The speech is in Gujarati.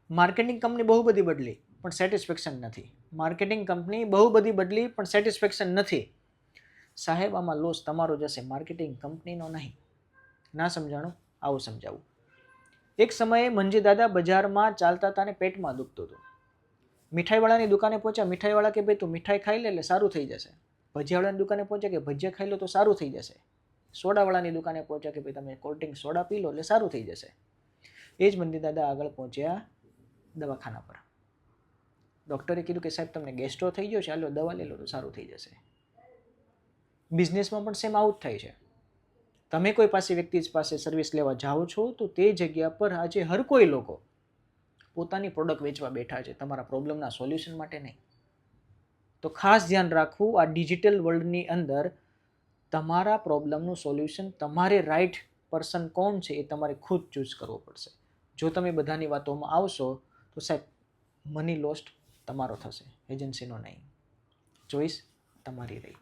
માર્કેટિંગ કંપની બહુ બધી બદલી પણ સેટિસ્ફેક્શન નથી. માર્કેટિંગ કંપની બહુ બધી બદલી પણ સેટિસ્ફેક્શન નથી. સાહેબ આમાં લોસ તમારો જશે, માર્કેટિંગ કંપનીનો નહીં. ના સમજાણું? આવું સમજાવું. એક સમયે મંજી દાદા બજારમાં ચાલતા હતા ને પેટમાં દુખતું હતું. મીઠાઈવાળાની દુકાને પહોંચ્યા. મીઠાઈવાળા કે ભાઈ તું મીઠાઈ ખાઈ લે એટલે સારું થઈ જશે. ભજીયાવાળાની દુકાને પહોંચ્યા કે ભજીયા ખાઈ લો તો સારું થઈ જશે. સોડાવાળાની દુકાને પહોંચ્યા કે ભાઈ તમે કોલ્ડ ડ્રિંક સોડા પી લો એટલે સારું થઈ જશે. એ જ મંદી દાદા આગળ પહોંચ્યા દવાખાના પર. ડૉક્ટરે કીધું કે સાહેબ તમને ગેસ્ટ્રો થઈ ગયો છે, હાલો દવા લઈ લો તો સારું થઈ જશે. બિઝનેસમાં પણ સેમ આવું જ થાય છે. તમે કોઈ પાસે વ્યક્તિ પાસે સર્વિસ લેવા જાઓ છો તો તે જગ્યા પર આજે હર કોઈ લોકો પોતાની પ્રોડક્ટ વેચવા બેઠા છે, તમારા પ્રોબ્લેમના સોલ્યુશન માટે નહીં. તો ખાસ ધ્યાન રાખવું, આ ડિજિટલ વર્લ્ડની અંદર તમારા પ્રોબ્લેમનું સોલ્યુશન તમારે રાઈટ પર્સન કોણ છે એ તમારે ખુદ ચૂઝ કરવો પડશે. જો તમે બધાની વાતોમાં આવશો તો સાહેબ મની લોસ્ટ તમારો થશે, એજન્સીનો નહીં. ચોઈસ તમારી રહી.